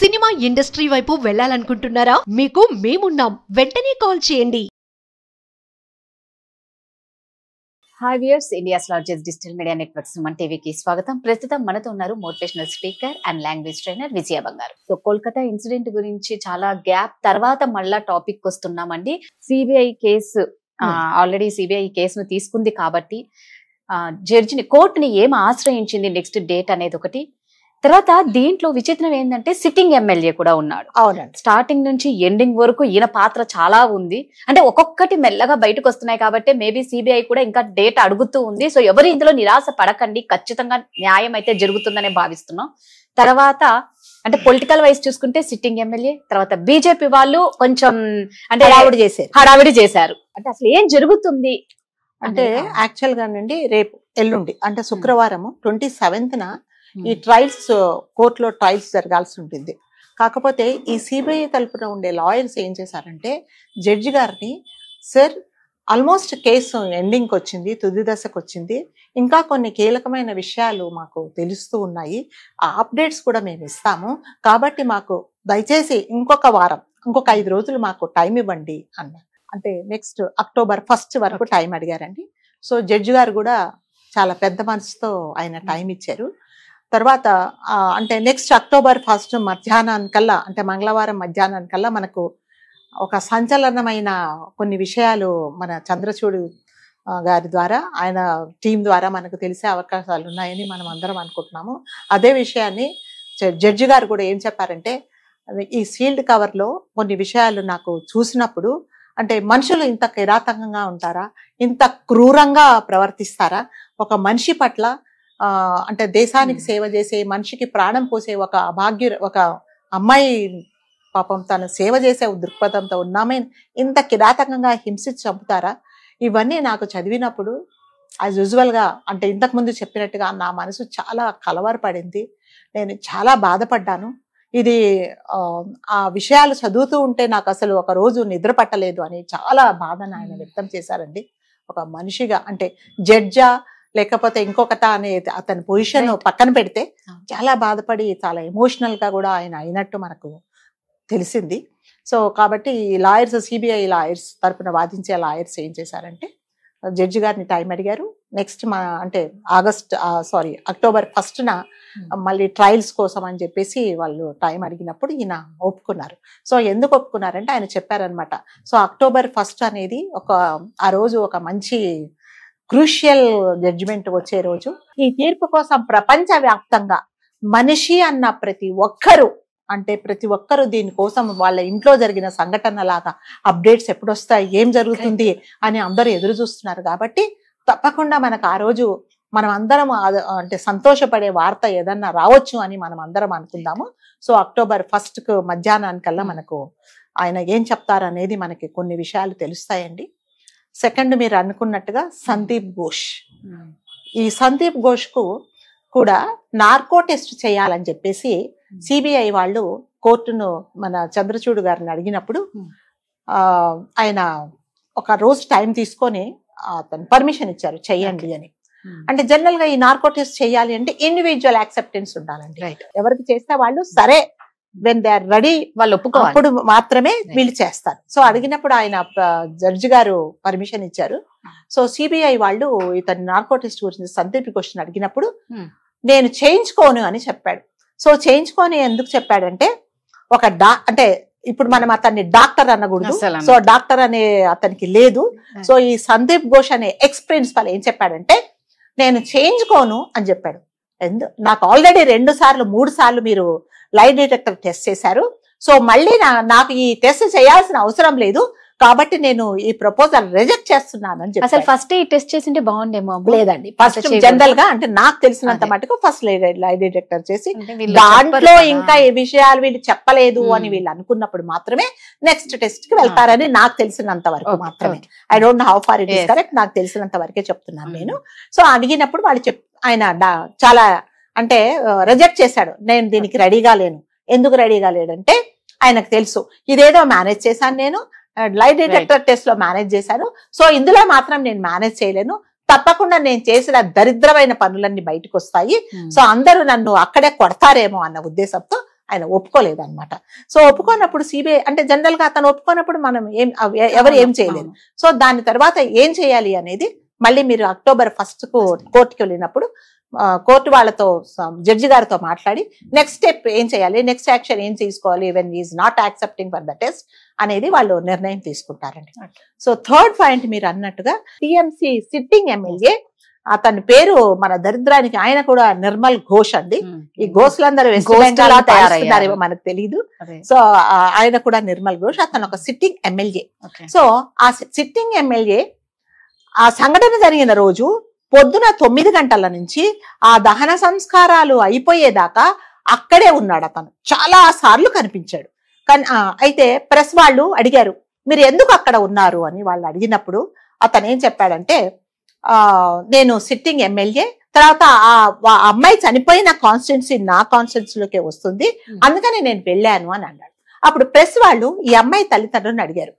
Cinema industry వైపు వెళ్ళాలనుకుంటున్నారా? మీకు మేమున్నాం. వెంటనే కాల్ చేయండి. Hi viewers, India's largest digital media network Suman టీవీకి స్వాగతం. ప్రస్తుతం మనతో ఉన్నారు motivational speaker and language trainer Vijaya Bangaru. So Kolkata incident గురించి చాలా గ్యాప్ తర్వాత మళ్ళా టాపిక్ వస్తున్నామండి. సిబిఐ కేసు ఆల్రెడీ సిబిఐ కేసును తీసుకుంది కాబట్టి జడ్జిని కోర్టుని ఏం ఆశ్రయించింది నెక్స్ట్ డేట్ అనేది ఒకటి. తర్వాత దీంట్లో విచిత్రం ఏంటంటే సిట్టింగ్ ఎమ్మెల్యే కూడా ఉన్నాడు. అవునండి, స్టార్టింగ్ నుంచి ఎండింగ్ వరకు ఈయన పాత్ర చాలా ఉంది. అంటే ఒక్కొక్కటి మెల్లగా బయటకు వస్తున్నాయి కాబట్టి మేబీ సిబిఐ కూడా ఇంకా డేట్ అడుగుతూ ఉంది. సో ఎవరు ఇందులో నిరాశ పడకండి, ఖచ్చితంగా న్యాయం అయితే జరుగుతుందనే భావిస్తున్నాం. తర్వాత అంటే పొలిటికల్ వైజ్ చూసుకుంటే సిట్టింగ్ ఎమ్మెల్యే, తర్వాత బీజేపీ వాళ్ళు కొంచెం అంటే హడావిడి చేశారు. అంటే అసలు ఏం జరుగుతుంది అంటే యాక్చువల్ గానండి రేపు ఎల్లుండి అంటే శుక్రవారం 27న ఈ ట్రయల్స్ కోర్టులో ట్రయల్స్ జరగాల్సి ఉంటుంది. కాకపోతే ఈ సిబిఐ తరపున ఉండే లాయర్స్ ఏం చేశారంటే జడ్జి గారిని, సార్ ఆల్మోస్ట్ కేసు ఎండింగ్కి వచ్చింది, తుది దశకు వచ్చింది, ఇంకా కొన్ని కీలకమైన విషయాలు మాకు తెలుస్తూ ఉన్నాయి, ఆ అప్డేట్స్ కూడా మేము ఇస్తాము, కాబట్టి మాకు దయచేసి ఇంకొక వారం, ఇంకొక 5 రోజులు మాకు టైం ఇవ్వండి అన్నారు. అంటే నెక్స్ట్ October 1 వరకు టైం అడిగారండి. సో జడ్జి గారు కూడా చాలా పెద్ద మనసుతో ఆయన టైం ఇచ్చారు. తర్వాత అంటే నెక్స్ట్ October 1 మధ్యాహ్నానికల్లా, అంటే మంగళవారం మధ్యాహ్నానికల్లా మనకు ఒక సంచలనమైన కొన్ని విషయాలు మన చంద్రచూడ్ గారి ద్వారా, ఆయన టీం ద్వారా మనకు తెలిసే అవకాశాలు ఉన్నాయని మనం అందరం అనుకుంటున్నాము. అదే విషయాన్ని జడ్జి గారు కూడా ఏం చెప్పారంటే, ఈ సీల్డ్ కవర్లో కొన్ని విషయాలు నాకు చూసినప్పుడు, అంటే మనుషులు ఇంత కిరాతకంగా ఉంటారా, ఇంత క్రూరంగా ప్రవర్తిస్తారా, ఒక మనిషి పట్ల అంటే దేశానికి సేవ చేసే మనిషికి ప్రాణం పోసే ఒక అమ్మాయి పాపం తను సేవ చేసే దృక్పథంతో ఉన్నామే ఇంత కిరాతకంగా హింసించి చంపుతారా, ఇవన్నీ నాకు చదివినప్పుడు యాజ్ యూజువల్గా అంటే ఇంతకుముందు చెప్పినట్టుగా నా మనసు చాలా కలవరపడింది, నేను చాలా బాధపడ్డాను. ఇది ఆ విషయాలు చదువుతూ ఉంటే నాకు అసలు ఒక రోజు నిద్ర పట్టలేదు అని చాలా బాధను ఆయన వ్యక్తం చేశారండి. ఒక మనిషిగా అంటే జడ్జా లేకపోతే ఇంకొకట అనే అతని పొజిషన్ పక్కన పెడితే చాలా బాధపడి చాలా ఎమోషనల్ గా కూడా ఆయన అయినట్టు మనకు తెలిసింది. సో కాబట్టి ఈ లాయర్స్, సిబిఐ లాయర్స్ తరపున వాదించే లాయర్స్ ఏం చేశారంటే జడ్జి గారిని టైం అడిగారు. నెక్స్ట్ అంటే October 1న మళ్ళీ ట్రయల్స్ కోసం అని చెప్పేసి వాళ్ళు టైం అడిగినప్పుడు ఈయన ఒప్పుకున్నారు. సో ఎందుకు ఒప్పుకున్నారంటే ఆయన చెప్పారనమాట. సో October 1 అనేది ఆ రోజు ఒక మంచి క్రూషియల్ జడ్జిమెంట్ వచ్చే రోజు. ఈ తీర్పు కోసం ప్రపంచవ్యాప్తంగా మనిషి అన్న ప్రతి ఒక్కరు దీనికోసం వాళ్ళ ఇంట్లో జరిగిన సంఘటన లాగా అప్డేట్స్ ఎప్పుడు వస్తాయి, ఏం జరుగుతుంది అని అందరూ ఎదురు చూస్తున్నారు. కాబట్టి తప్పకుండా మనకు ఆ రోజు మనం అందరం అంటే సంతోషపడే వార్త ఏదన్నా రావచ్చు అని మనం అందరం అనుకుందాము. సో October 1 మధ్యాహ్నానికల్లా మనకు ఆయన ఏం చెప్తారు అనేది మనకి కొన్ని విషయాలు తెలుస్తాయండి. సెకండ్, మీరు అనుకున్నట్టుగా సందీప్ ఘోష్, ఈ సందీప్ ఘోష్ కు కూడా నార్కో టెస్ట్ చేయాలని చెప్పేసి సిబిఐ వాళ్ళు కోర్టును మన చంద్రచూడ్ గారిని అడిగినప్పుడు ఆయన ఒక రోజు టైం తీసుకొని అతను పర్మిషన్ ఇచ్చారు చెయ్యండి అని. అంటే జనరల్ గా ఈ నార్కో టెస్ట్ చేయాలి అంటే ఇండివిజువల్ యాక్సెప్టెన్స్ ఉండాలండి. ఎవరికి చేస్తే వాళ్ళు సరే వెన్ దే ఆర్ రెడీ వాళ్ళు అప్పుడు మాత్రమే వీళ్ళు చేస్తారు. సో అడిగినప్పుడు ఆయన జడ్జి గారు పర్మిషన్ ఇచ్చారు. సో సిబిఐ వాళ్ళు ఇతని నార్కో టెస్ట్ గురించి సందీప్ క్వశ్చన్ అడిగినప్పుడు నేను చేయించుకోను అని చెప్పాడు. సో చేయించుకొని ఎందుకు చెప్పాడంటే అంటే ఇప్పుడు మనం అతన్ని డాక్టర్ అనకూడదు, సో డాక్టర్ అనే అతనికి లేదు. సో ఈ సందీప్ ఘోష్ అనే ఎక్స్ ప్రిన్సిపల్ ఏం చెప్పాడంటే నేను చేయించుకోను అని చెప్పాడు. నాకు ఆల్రెడీ 2 సార్లు 3 సార్లు మీరు లై డిటెక్టర్ టెస్ట్ చేశారు, సో మళ్ళీ నాకు ఈ టెస్ట్ చేయాల్సిన అవసరం లేదు, కాబట్టి నేను ఈ ప్రపోజల్ రిజెక్ట్ చేస్తున్నాను అని చెప్పి. అసలు ఫస్ట్ ఈ టెస్ట్ చేసింటే బాగుండేమో. లేదండి, ఫస్ట్ జనరల్ గా అంటే నాకు తెలిసినంత మటుకు ఫస్ట్ లై డిటెక్టర్ చేసి దాంట్లో ఇంకా ఏ విషయాలు వీళ్ళు చెప్పలేదు అని వీళ్ళు అనుకున్నప్పుడు మాత్రమే నెక్స్ట్ టెస్ట్ కి వెళ్తారని నాకు తెలిసినంత వరకు మాత్రమే. I don't know how far it is correct, నాకు తెలిసినంత వరకే చెప్తున్నాను నేను. సో అడిగినప్పుడు వాళ్ళు ఆయన చాలా అంటే రిజెక్ట్ చేశాడు, నేను దీనికి రెడీగా లేను. ఎందుకు రెడీగా లేడంటే ఆయనకు తెలుసు ఇదేదో మేనేజ్ చేశాను, నేను లై డిటెక్టర్ టెస్ట్ లో మేనేజ్ చేశాను, సో ఇందులో మాత్రం నేను మేనేజ్ చేయలేను, తప్పకుండా నేను చేసిన దరిద్రమైన పనులన్నీ బయటకు వస్తాయి, సో అందరూ నన్ను అక్కడే కొడతారేమో అన్న ఉద్దేశంతో ఆయన ఒప్పుకోలేదన్నమాట. సో ఒప్పుకోనప్పుడు సిబిఐ అంటే జనరల్ గా అతను ఒప్పుకోనప్పుడు మనం ఎవరు ఏం చేయలేదు. సో దాని తర్వాత ఏం చేయాలి అనేది మళ్ళీ మీరు October 1 కోర్టుకి వెళ్ళినప్పుడు కోర్టు వాళ్ళతో జడ్జి గారితో మాట్లాడి నెక్స్ట్ స్టెప్ ఏం చేయాలి, నెక్స్ట్ యాక్షన్ ఏం తీసుకోవాలి, when is not accepting for the test అనేది వాళ్ళు నిర్ణయం తీసుకుంటారండి. సో థర్డ్ పాయింట్ మీరు అన్నట్టుగా టిఎంసి సిట్టింగ్ ఎమ్మెల్యే, అతని పేరు మన దరిద్రానికి ఆయన కూడా నిర్మల్ ఘోష్ అండి. ఈ ఘోష్లందరూ తయారయ్యారేమో మనకు తెలియదు. సో ఆయన కూడా నిర్మల్ ఘోష్, అతను ఒక సిట్టింగ్ ఎమ్మెల్యే. సో ఆ సిట్టింగ్ ఎమ్మెల్యే ఆ సంఘటన జరిగిన రోజు పొద్దున 9 గంటల నుంచి ఆ దహన సంస్కారాలు అయిపోయేదాకా అక్కడే ఉన్నాడు. అతను చాలా సార్లు కనిపించాడు. కానీ అయితే ప్రెస్ వాళ్ళు అడిగారు మీరు ఎందుకు అక్కడ ఉన్నారు అని వాళ్ళు అడిగినప్పుడు అతను ఏం చెప్పాడంటే నేను సిట్టింగ్ ఎమ్మెల్యే, తర్వాత ఆ అమ్మాయి చనిపోయిన కాన్స్టిట్యున్సీ నా కాన్స్టిట్యున్సీలోకే వస్తుంది, అందుకని నేను వెళ్ళాను అని అన్నాడు. అప్పుడు ప్రెస్ వాళ్ళు ఈ అమ్మాయి తల్లిదండ్రులను అడిగారు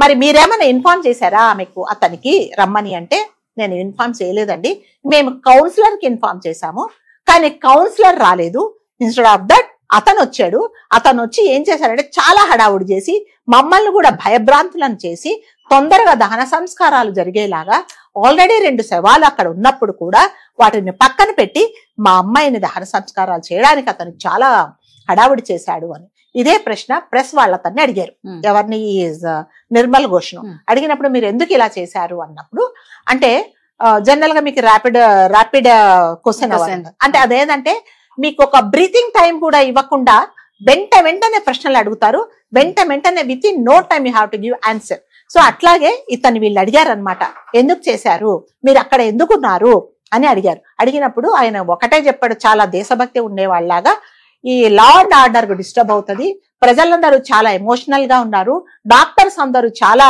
మరి మీరేమైనా ఇన్ఫార్మ్ చేశారా ఆమెకు అతనికి రమ్మని అంటే నేను ఇన్ఫార్మ్ చేయలేదండి, మేము కౌన్సిలర్ కి ఇన్ఫార్మ్ చేశాము కానీ కౌన్సిలర్ రాలేదు. ఇన్స్టెడ్ ఆఫ్ దట్ అతను వచ్చాడు. అతను వచ్చి ఏం చేశాడంటే చాలా హడావుడి చేసి మమ్మల్ని కూడా భయభ్రాంతులను చేసి తొందరగా దహన సంస్కారాలు జరిగేలాగా ఆల్రెడీ 2 శవాలు అక్కడ ఉన్నప్పుడు కూడా వాటిని పక్కన పెట్టి మా అమ్మాయిని దహన సంస్కారాలు చేయడానికి అతను చాలా హడావుడి చేశాడు అని ఇదే ప్రశ్న ప్రెస్ వాళ్ళు అతన్ని అడిగారు. ఎవరిని నిర్మల్ ఘోష్ను అడిగినప్పుడు మీరు ఎందుకు ఇలా చేశారు అన్నప్పుడు అంటే జనరల్ గా మీకు ర్యాపిడ్ క్వశ్చన్ అంటే అదేంటంటే మీకు ఒక బ్రీతింగ్ టైం కూడా ఇవ్వకుండా వెంటనే ప్రశ్నలు అడుగుతారు, వెంటనే with in no time you have to give answer. So అట్లాగే ఇతను వీళ్ళు అడిగారు అనమాట, ఎందుకు చేశారు, మీరు అక్కడ ఎందుకున్నారు అని అడిగారు. అడిగినప్పుడు ఆయన ఒకటే చెప్పాడు, చాలా దేశభక్తి ఉండేవాళ్ళలాగా ఈ లా అండ్ ఆర్డర్ డిస్టర్బ్ అవుతుంది, ప్రజలందరూ చాలా ఎమోషనల్ గా ఉన్నారు, డాక్టర్స్ అందరూ చాలా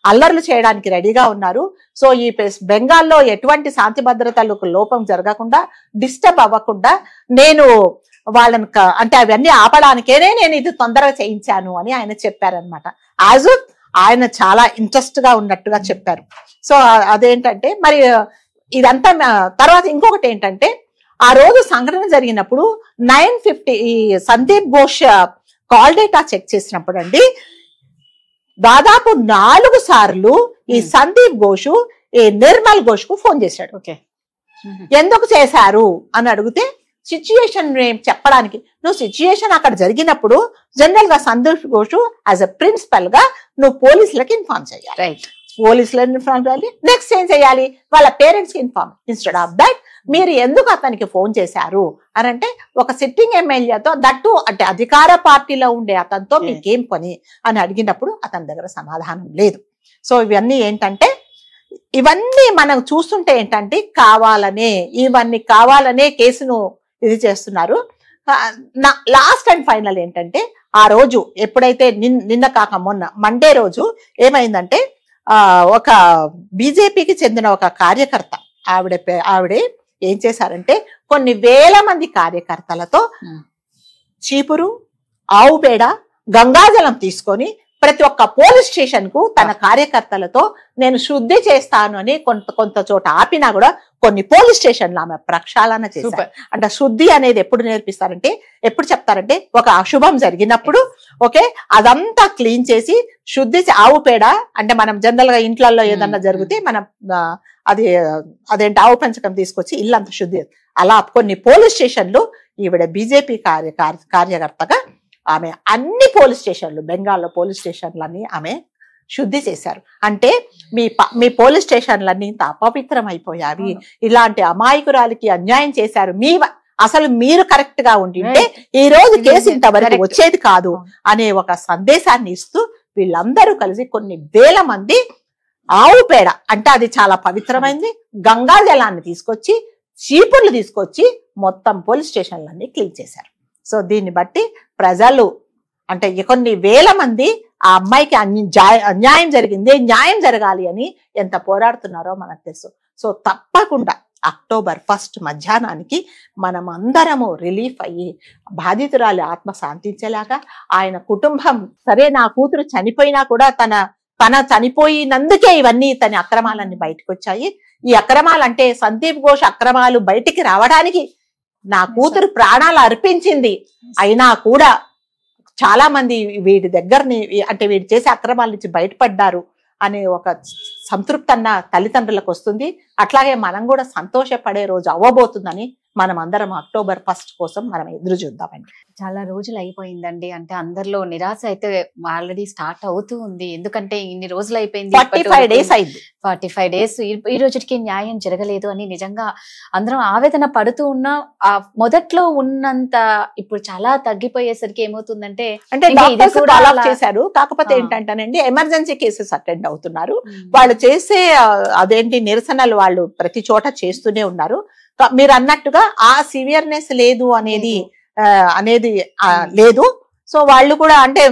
అల్లర్లు చేయడానికి రెడీగా ఉన్నారు. సో ఈ బెంగాల్లో ఎటువంటి శాంతి భద్రతలకు లోపం జరగకుండా డిస్టర్బ్ అవ్వకుండా నేను వాళ్ళని అంటే అవన్నీ ఆపడానికేనే నేను ఇది తొందరగా చేయించాను అని ఆయన చెప్పారనమాట. యాజ్ ఆయన చాలా ఇంట్రెస్ట్ గా ఉన్నట్టుగా చెప్పారు. సో అదేంటంటే మరి ఇదంతా తర్వాత ఇంకొకటి ఏంటంటే ఆ రోజు సంఘటన జరిగినప్పుడు 9:50 ఈ Sandeep Ghosh call data check చేసినప్పుడు అండి దాదాపు 4 సార్లు ఈ సందీప్ ఘోష్ ఈ నిర్మల్ ఘోష్ కు ఫోన్ చేశాడు. ఎందుకు చేశారు అని అడిగితే సిచ్యుయేషన్ చెప్పడానికి, నువ్వు సిచ్యుయేషన్ అక్కడ జరిగినప్పుడు జనరల్ గా Sandeep Ghosh as a principal గా నువ్వు పోలీసులకు ఇన్ఫార్మ్ చేయాలి, పోలీసులను ఇన్ఫార్మ్ చేయాలి. నెక్స్ట్ ఏం చేయాలి, వాళ్ళ పేరెంట్స్ కి ఇన్ఫార్మ్. ఇన్స్టెడ్ ఆఫ్ దట్ మీరు ఎందుకు అతనికి ఫోన్ చేశారు అని అంటే ఒక సిట్టింగ్ ఎమ్మెల్యేతో దట్టు అంటే అధికార పార్టీలో ఉండే అతనితో మీకేం పని అని అడిగినప్పుడు అతని దగ్గర సమాధానం లేదు. సో ఇవన్నీ మనం చూస్తుంటే ఏంటంటే ఇవన్నీ కావాలనే కేసును ఇది చేస్తున్నారు. లాస్ట్ అండ్ ఫైనల్ ఏంటంటే ఆ రోజు ఎప్పుడైతే నిన్న కాక మొన్న మండే రోజు ఏమైందంటే ఒక బీజేపీకి చెందిన ఒక కార్యకర్త ఆవిడే ఏం చేశారంటే కొన్ని వేల మంది కార్యకర్తలతో చీపురు, ఆవు పేడ, గంగాజలం తీసుకొని ప్రతి ఒక్క పోలీస్ స్టేషన్ కు తన కార్యకర్తలతో నేను శుద్ధి చేస్తాను అని కొంత చోట ఆపినా కూడా కొన్ని పోలీస్ స్టేషన్లు ఆమె ప్రక్షాళన చేశారు. అంటే శుద్ధి అనేది ఎప్పుడు నేర్పిస్తారంటే ఎప్పుడు చెప్తారంటే ఒక అశుభం జరిగినప్పుడు ఓకే అదంతా క్లీన్ చేసి శుద్ధి ఆవు పేడ అంటే మనం జనరల్ గా ఇంట్లలో ఏదన్నా జరిగితే మనం అదేంటి ఆవు పంచకం తీసుకొచ్చి ఇల్లంతా శుద్ధి అలా కొన్ని పోలీస్ స్టేషన్లు ఈవిడ బీజేపీ కార్యకర్తగా ఆమె అన్ని పోలీస్ స్టేషన్లు బెంగాల్లో పోలీస్ స్టేషన్లన్నీ ఆమె శుద్ధి చేశారు. అంటే మీ పోలీస్ స్టేషన్లన్నీ ఇంత అపవిత్రం అయిపోయావి, ఇలాంటి అమాయకురాలికి అన్యాయం చేశారు, అసలు మీరు కరెక్ట్ గా ఉండింటే ఈ రోజు కేసు ఇంతవరకు వచ్చేది కాదు అనే ఒక సందేశాన్ని ఇస్తూ వీళ్ళందరూ కలిసి కొన్ని వేల మంది ఆవు పేడ అంటే అది చాలా పవిత్రమైంది గంగా జలాన్ని తీసుకొచ్చి చీపుర్లు తీసుకొచ్చి మొత్తం పోలీస్ స్టేషన్లన్నీ క్లీన్ చేశారు. సో దీన్ని బట్టి ప్రజలు అంటే కొన్ని వేల మంది ఆ అమ్మాయికి అన్యాయం జరిగింది, న్యాయం జరగాలి అని ఎంత పోరాడుతున్నారో మనకు తెలుసు. సో తప్పకుండా October 1 మధ్యాహ్నానికి మనం అందరము రిలీఫ్ అయ్యి బాధితురాలి ఆత్మ శాంతించేలాగా ఆయన కుటుంబం సరే నా కూతురు చనిపోయినా కూడా తన చనిపోయినందుకే ఇవన్నీ తన అక్రమాలన్నీ బయటకు వచ్చాయి. ఈ అక్రమాలు అంటే సందీప్ ఘోష్ అక్రమాలు బయటికి రావడానికి నా కూతురు ప్రాణాలు అర్పించింది, అయినా కూడా చాలా మంది వీడి దగ్గరని అంటే వీడు చేసే అక్రమాల నుంచి బయటపడ్డారు అనే ఒక సంతృప్తి అన్న తల్లిదండ్రులకు వస్తుంది. అట్లాగే మనం కూడా సంతోషపడే రోజు అవ్వబోతుందని మనం అందరం October 1 కోసం మనం ఎదురు చూద్దామండి. చాలా రోజులు అయిపోయిందండి. అంటే అందరిలో నిరాశ అయితే ఆల్రెడీ స్టార్ట్ అవుతూ ఉంది. ఎందుకంటే ఇన్ని రోజులు అయిపోయింది, 45 days అయింది. 45 days ఈ రోజుకి న్యాయం జరగలేదు అని నిజంగా అందరం ఆవేదన పడుతూ ఉన్నా, ఆ మొదట్లో ఉన్నంత ఇప్పుడు చాలా తగ్గిపోయేసరికి ఏమవుతుందంటే అంటే డాక్టర్స్ ఫాలో అప్ చేశారు. కాకపోతే ఏంటంటేనండి ఎమర్జెన్సీ కేసెస్ అటెండ్ అవుతున్నారు. వాళ్ళు చేసే అదేంటి నిరసనలు వాళ్ళు ప్రతి చోట చేస్తూనే ఉన్నారు. మీరు అన్నట్టుగా ఆ సివియర్నెస్ లేదు అనేది లేదు. సో వాళ్ళు కూడా అంటే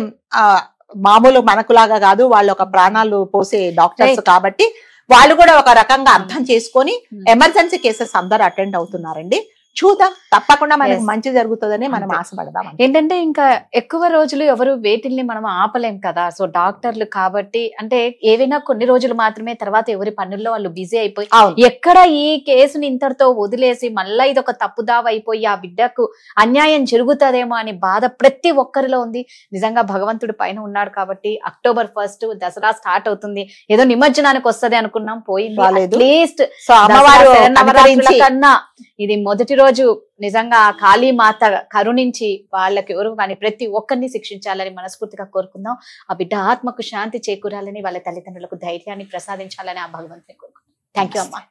మామూలు మనకులాగా కాదు, వాళ్ళు ఒక ప్రాణాలు పోసే డాక్టర్స్ కాబట్టి వాళ్ళు కూడా ఒక రకంగా అర్థం చేసుకొని ఎమర్జెన్సీ కేసెస్ అందరూ అటెండ్ అవుతున్నారండి. చూద్దాం, తప్పకుండా మనకు మంచి జరుగుతుందని మనం ఆశపడదాం. ఏంటంటే ఇంకా ఎక్కువ రోజులు ఎవరు వేటిల్ని మనం ఆపలేం కదా. సో డాక్టర్లు కాబట్టి అంటే ఏవైనా కొన్ని రోజులు మాత్రమే, తర్వాత ఎవరి పనుల్లో వాళ్ళు బిజీ అయిపోయి ఎక్కడ ఈ కేసుని ఇంతటితో వదిలేసి మళ్ళా ఇది ఒక తప్పుదావ అయిపోయి ఆ బిడ్డకు అన్యాయం జరుగుతుందేమో అని బాధ ప్రతి ఒక్కరిలో ఉంది. నిజంగా భగవంతుడి పైన ఉన్నాడు కాబట్టి October 1 దసరా స్టార్ట్ అవుతుంది. ఏదో నిమజ్జనానికి వస్తది అనుకున్నాం, పోయింది. అట్లీస్ట్ కన్నా ఇది మొదటి రోజు నిజంగా ఆ కాళీమాత కరుణించి వాళ్ళకి ఎవరు కానీ ప్రతి ఒక్కరిని శిక్షించాలని మనస్ఫూర్తిగా కోరుకుందాం. ఆ బిడ్డ ఆత్మకు శాంతి చేకూరాలని, వాళ్ళ తల్లిదండ్రులకు ధైర్యాన్ని ప్రసాదించాలని ఆ భగవంతుని కోరుకుందాం. థ్యాంక్ యూ అమ్మా.